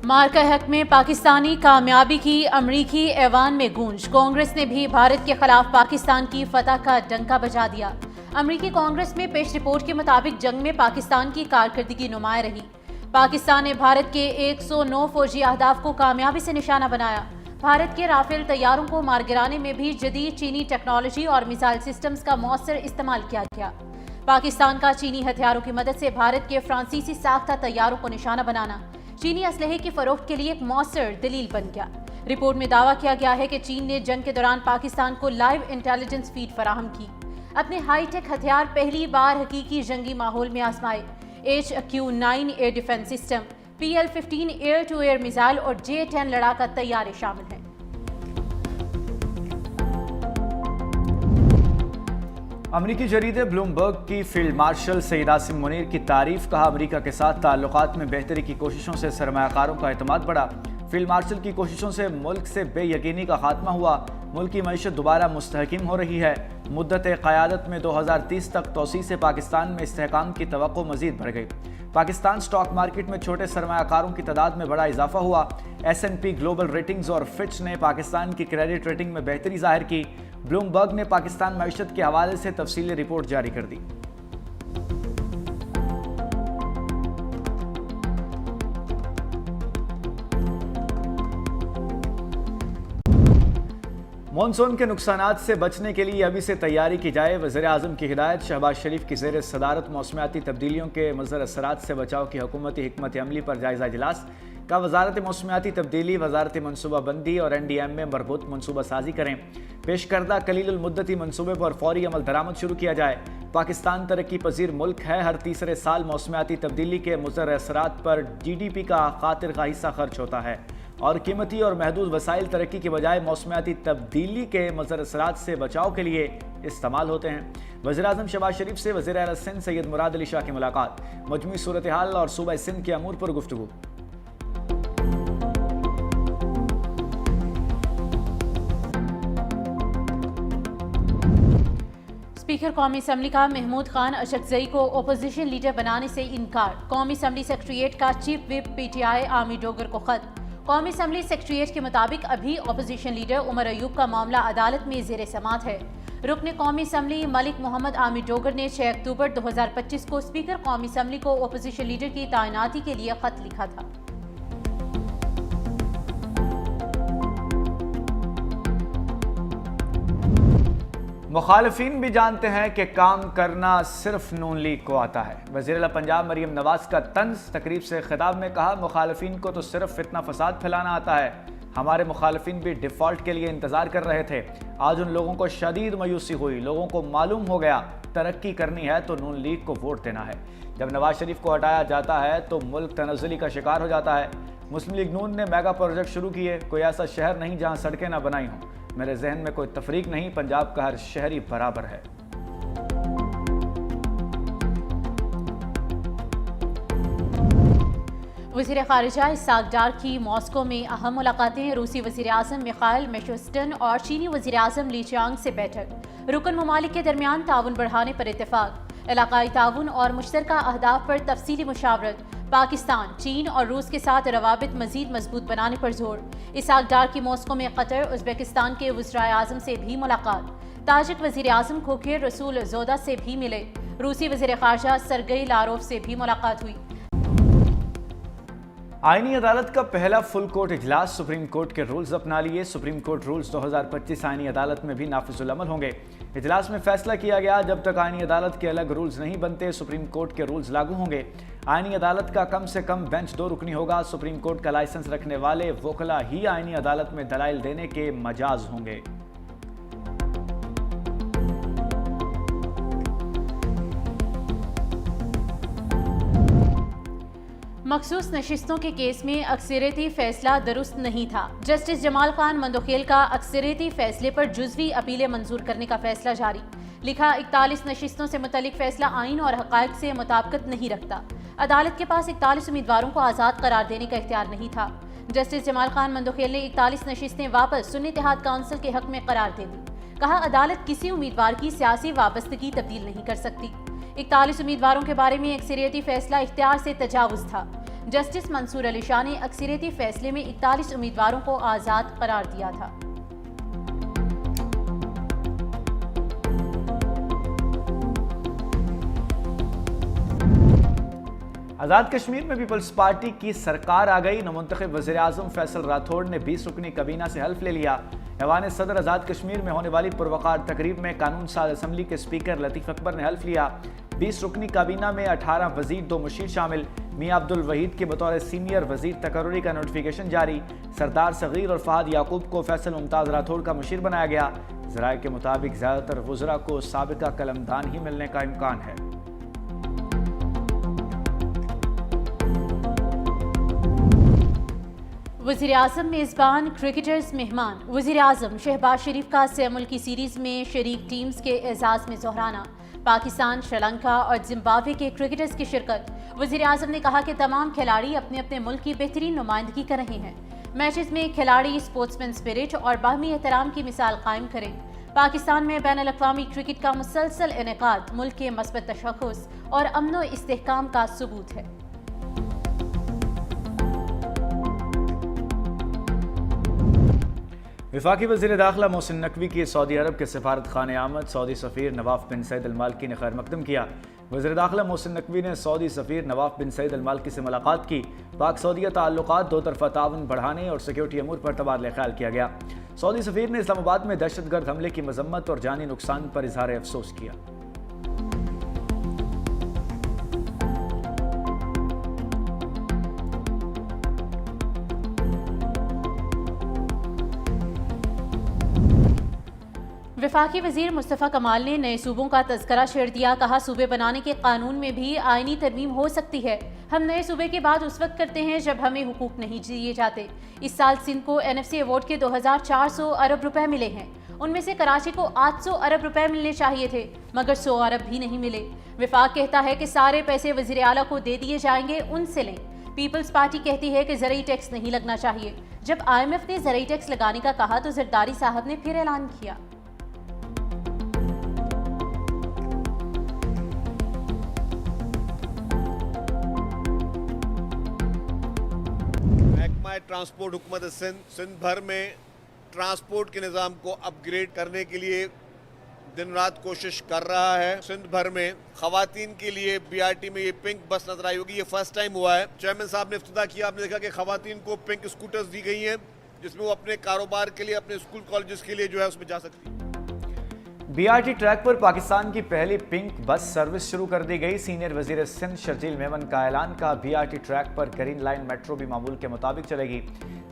मार्का हक में पाकिस्तानी कामयाबी की अमरीकी ऐवान में गूंज। कांग्रेस ने भी भारत के खिलाफ पाकिस्तान की फतह का डंका बजा दिया। अमरीकी कांग्रेस में पेश रिपोर्ट के मुताबिक जंग में पाकिस्तान की कारकर्दगी नुमाया रही। पाकिस्तान ने भारत के 109 फौजी अहदाफ को कामयाबी से निशाना बनाया। भारत के राफेल तैयारों को मार गिराने में भी जदीद चीनी टेक्नोलॉजी और मिसाइल सिस्टम्स का मौसर इस्तेमाल किया गया। पाकिस्तान का चीनी हथियारों की मदद से भारत के फ्रांसीसी साख्ता तैयारों को निशाना बनाना चीनी असलहे की फरोख्त के लिए एक मौसर दलील बन गया। रिपोर्ट में दावा किया गया है कि चीन ने जंग के दौरान पाकिस्तान को लाइव इंटेलिजेंस फीड फराहम की। अपने हाईटेक हथियार पहली बार हकीकी जंगी माहौल में आजमाए। HQ-9 air defence system, PL-15 air to air missile और J-10 लड़ाका तैयारे शामिल हैं। अमरीकी जरीदे ब्लूमबर्ग की फील्ड मार्शल सईद आसिम मुनीर की तारीफ। कहा, अमरीका के साथ ताल्लुकात में बेहतरी की कोशिशों से सरमायाकारों का एतमाद बढ़ा। फील्ड मार्शल की कोशिशों से मुल्क से बेयकीनी का खात्मा हुआ। मुल्क की मईशत दोबारा मुस्तहकिम हो रही है। मुद्दत क़यादत में 2030 तक तोसी से पाकिस्तान में इस्तेहकाम की तवक्को मजीद बढ़ गई। पाकिस्तान स्टॉक मार्केट में छोटे सरमायाकारों की तादाद में बड़ा इजाफा हुआ। S&P ग्लोबल रेटिंग्स और फिच ने पाकिस्तान की क्रेडिट रेटिंग में बेहतरी जाहिर की। ब्लूमबर्ग ने पाकिस्तान मईशत के हवाले से तफसीली रिपोर्ट जारी कर दी। मॉनसून के नुकसानात से बचने के लिए अभी से तैयारी की जाए। वज़ीर आज़म की हिदायत। शहबाज शरीफ की ज़ेर सदारत मौसमियाती तब्दीलियों के मुज़र असरात से बचाव की हुकूमती हिकमत अमली पर जायज़ा इजलास का। वजारत मौसमियाती तब्दीली, वजारत मनसूबाबंदी और NDM में मरबूत मनसूबा साजी करें। पेश करदा कलील मुद्दती मनसूबे पर फौरी अमल दरामद शुरू किया जाए। पाकिस्तान तरक्की पजीर मुल्क है। हर तीसरे साल मौसमियाती तब्दीली के मुज़र असरात पर GDP का खातिर का हिस्सा खर्च होता है और कीमती और महदूद वसाइल तरक्की के बजाय मौसमियाती तब्दीली के मुज़र असरात से बचाव के लिए इस्तेमाल होते हैं। वज़ीर आज़म शहबाज शरीफ से वज़ीर आला सिंध सैयद मुराद अली शाह की मुलाकात। मजमूई सूरत हाल और सूबा सिंध के अमूर पर गुफ्तगू। स्पीकर कौमी असम्बली का महमूद खान अशरफजई को अपोजिशन लीडर बनाने से इनकार। कौमी असम्बली सेक्रेटेरिएट का चीफ विप PTI आमी डोगर को खत। कौमी असम्बली सेक्रेटेरिएट के मुताबिक अभी अपोजिशन लीडर उमर अयूब का मामला अदालत में ज़ेर समाअत है। रुकन कौमी असम्बली मलिक मोहम्मद आमी डोगर ने 6 अक्टूबर 2025 को स्पीकर कौमी असम्बली को अपोजिशन लीडर की तैनाती के लिए खत लिखा था। मुखालिफिन भी जानते हैं कि काम करना सिर्फ नून लीग को आता है। वज़ीर आला पंजाब मरियम नवाज का तंज। तकरीब से खिताब में कहा, मुखालिफिन को तो सिर्फ फितना फसाद फैलाना आता है। हमारे मुखालिफिन भी डिफ़ॉल्ट के लिए इंतज़ार कर रहे थे। आज उन लोगों को शदीद मायूसी हुई। लोगों को मालूम हो गया तरक्की करनी है तो नून लीग को वोट देना है। जब नवाज शरीफ को हटाया जाता है तो मुल्क तनज़्ज़ुली का शिकार हो जाता है। मुस्लिम लीग नून ने मेगा प्रोजेक्ट शुरू किए। कोई ऐसा शहर नहीं जहाँ सड़कें ना बनाई हों। मेरे जहन में कोई तफरीक नहीं, पंजाब का हर शहरी बराबर है। वज़ीर ख़ारिजा इसाक डार की मॉस्को में अहम मुलाकातें। रूसी वज़ीर आज़म मिखाइल मिशोस्टन और चीनी वज़ीर आज़म ली चियांग से बैठक। रुकन ममालिक के दरमियान ताउन बढ़ाने पर इत्तेफाक। इलाकाई ताउन और मुश्तरका अहदाफ पर तफसीली मुशावरत। पाकिस्तान, चीन और रूस के साथ रवाबित मजीद मजबूत बनाने पर जोर। इसाक डार की मॉस्को में कतर, उज़्बेकिस्तान के वज़ीर आज़म से भी मुलाकात। ताजिक वज़ीर आज़म खोखिर रसूल जोदा से भी मिले। रूसी वज़ीर ख़ारिजा सरगई लारोव से भी मुलाकात हुई। आईनी अदालत का पहला फुल कोर्ट इजलास। सुप्रीम कोर्ट के रूल्स अपना लिए। सुप्रीम कोर्ट रूल्स 2025 आईनी अदालत में भी नाफिजुल अमल होंगे। इजलास में फैसला किया गया, जब तक आईनी अदालत के अलग रूल्स नहीं बनते सुप्रीम कोर्ट के रूल्स लागू होंगे। आईनी अदालत का कम से कम बेंच 2 रुकनी होगा। सुप्रीम कोर्ट का लाइसेंस रखने वाले वोकला ही आईनी अदालत में दलाइल देने के मजाज होंगे। मखसूस नशिस्तों के केस में अक्सरियती फैसला दुरुस्त नहीं था। जस्टिस जमाल खान मंदोखेल का अक्सरियती फैसले पर जुज़वी अपीलें मंजूर करने का फैसला जारी। लिखा, 41 नशिस्तों से मुतल्लिक फैसला आइन और हक़ाइक़ से मुताबिकत नहीं रखता। अदालत के पास 41 उम्मीदवारों को आज़ाद करार देने का इख्तियार नहीं था। जस्टिस जमाल खान मंदोखेल ने 41 नशिस्तें वापस सुन्नी इत्तेहाद काउंसिल के हक में करार दे दी। कहा, अदालत किसी उम्मीदवार की सियासी वाबस्तगी तब्दील नहीं कर सकती। 41 उम्मीदवारों के बारे में अक्सरियती फैसला इख्तियार से तजावुज़ था। जस्टिस मंसूर अली शाह ने अक्सरियती फैसले में 41 उम्मीदवारों को आज़ाद करार दिया था। आज़ाद कश्मीर में पीपल्स पार्टी की सरकार आ गई। नमुंतखब वज़ीर-ए-आज़म फैसल राठौड़ ने 20 रुकनी काबीना से हल्फ ले लिया। ऐवान सदर आज़ाद कश्मीर में होने वाली पुरवकार तकरीब में कानून साज असम्बली के स्पीकर लतीफ़ अकबर ने हल्फ लिया। 20 रुकनी काबीना में 18 वज़ीर 2 मुशीर शामिल। मियां अब्दुल वहीद के बतौर सीनियर वज़ीर तकर्रुरी का नोटिफिकेशन जारी। सरदार सगीर और फहद याकूब को फैसल मुमताज़ राठौड़ का मुशीर बनाया गया। ज़राए के मुताबिक ज़्यादातर वज़रा को साबिका कलमदान ही मिलने का इम्कान है। वज़ीर-ए-आज़म मेज़बान, क्रिकेटर्स मेहमान। वज़ीर-ए-आज़म शहबाज शरीफ का सेमुल की सीरीज़ में शरीक टीम्स के एजाज़ में जोहराना। पाकिस्तान, श्रीलंका और जिम्बाब्वे के क्रिकेटर्स की शिरकत। वज़ीर-ए-आज़म ने कहा कि तमाम खिलाड़ी अपने अपने मुल्क की बेहतरीन नुमाइंदगी कर रहे हैं। मैचेस में खिलाड़ी स्पोर्ट्समैन स्पिरिट और बाहमी एहतराम की मिसाल कायम करें। पाकिस्तान में बैनुल अक़वामी क्रिकेट का मुसलसल इनेकाद मुल्क के मस्बत तशख़्ख़ुस और अमन व इस्तेहकाम का सबूत है। वफाकी वज़ीर दाखिला मोहसिन नकवी की सऊदी अरब के सफारत खाने आमद। सऊदी सफ़ीर नवाफ बिन सईद अल मालकी ने खैर मकदम किया। वज़ीर दाखिला मोहसिन नकवी ने सऊदी सफ़ीर नवाफ बिन सईद अल मालकी से मुलाकात की। पाक सऊदीया ताल्लुकात, दो तरफ़ा ताउन बढ़ाने और सिक्योरिटी अमूर पर तबादला ख्याल किया गया। सऊदी सफ़ीर ने इस्लामाबाद में दहशतगर्द हमले की मजम्मत और जानी नुकसान पर इजहार अफसोस किया। वफाकी वज़ीर मुस्तफ़ा कमाल ने नए सूबों का तज़करा छेड़ दिया। कहा, सूबे बनाने के कानून में भी आईनी तरमीम हो सकती है। हम नए सूबे की बात उस वक्त करते हैं जब हमें हुकूक नहीं दिए जाते। इस साल सिंध को NFC अवार्ड के 2400 अरब रुपए मिले हैं। उनमें से कराची को 800 अरब रुपए मिलने चाहिए थे, मगर 100 अरब भी नहीं मिले। वफाक कहता है कि सारे पैसे वज़ीर आला को दे दिए जाएंगे, उनसे लें। पीपल्स पार्टी कहती है कि ज़रई टैक्स नहीं लगना चाहिए। जब IMF ने ज़रई टैक्स लगाने का कहा तो जरदारी साहब ने फिर ऐलान किया। ट्रांसपोर्ट हुकूमत सिंध भर में ट्रांसपोर्ट के निज़ाम को अपग्रेड करने के लिए दिन रात कोशिश कर रहा है। सिंध भर में खवातीन के लिए BRT में ये पिंक बस नजर आई होगी। ये फर्स्ट टाइम हुआ है। चेयरमैन साहब ने इफ्तिताह किया। आपने देखा कि खवातीन को पिंक स्कूटर्स दी गई हैं जिसमें वो अपने कारोबार के लिए, अपने स्कूल कॉलेजेस के लिए जो है उसमें जा सकती है। BRT ट्रैक पर पाकिस्तान की पहली पिंक बस सर्विस शुरू कर दी गई। सीनियर वजीर सिंध शर्जील मेमन का ऐलान। का BRT ट्रैक पर ग्रीन लाइन मेट्रो भी मामूल के मुताबिक चलेगी।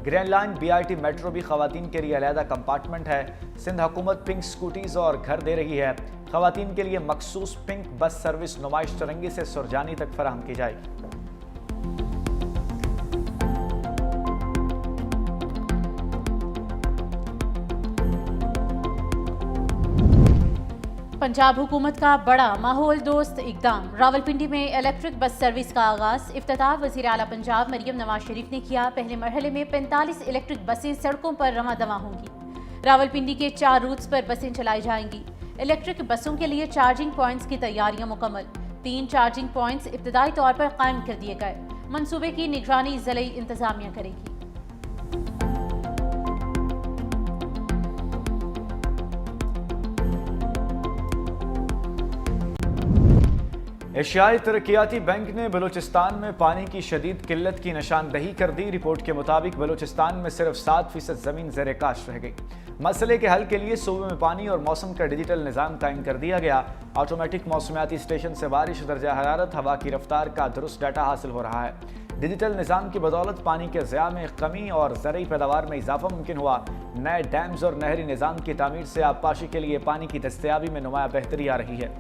ग्रीन लाइन BRT मेट्रो भी खवातीन के लिए अलहदा कंपार्टमेंट है। सिंध हुकूमत पिंक स्कूटीज और घर दे रही है। खवातीन के लिए मखसूस पिंक बस सर्विस नुमाइश तरंगी से सुरजानी तक फराहम की जाएगी। पंजाब हुकूमत का बड़ा माहौल दोस्त इकदाम। रावलपिंडी में इलेक्ट्रिक बस सर्विस का आगाज। इफ्तिताह वज़ीर आला पंजाब मरियम नवाज शरीफ ने किया। पहले मरहले में 45 इलेक्ट्रिक बसें सड़कों पर रवां दवा होंगी। रावलपिंडी के 4 रूट्स पर बसें चलाई जाएंगी। इलेक्ट्रिक बसों के लिए चार्जिंग पॉइंट्स की तैयारियां मुकम्मल। 3 चार्जिंग पॉइंट्स इब्तदाई तौर पर कायम कर दिए गए। मंसूबे की निगरानी ज़िले इंतजामिया करेगी। एशियाई तरक्याती बैंक ने बलूचिस्तान में पानी की शदीद किल्लत की निशानदही कर दी। रिपोर्ट के मुताबिक बलूचिस्तान में सिर्फ 7% ज़मीन ज़ेरे काश रह गई। मसले के हल के लिए सूबे में पानी और मौसम का डिजिटल निज़ाम कायम कर दिया गया। ऑटोमेटिक मौसमियाती स्टेशन से बारिश, दर्जा हरारत, हवा की रफ्तार का दुरुस्त डाटा हासिल हो रहा है। डिजिटल निज़ाम की बदौलत पानी के ज़िया में कमी और ज़रई पैदावार में इजाफा मुमकिन हुआ। नए डैम्स और नहरी निज़ाम की तामीर से आबपाशी के लिए पानी की दस्तयाबी में नुमाया बेहतरी आ रही है।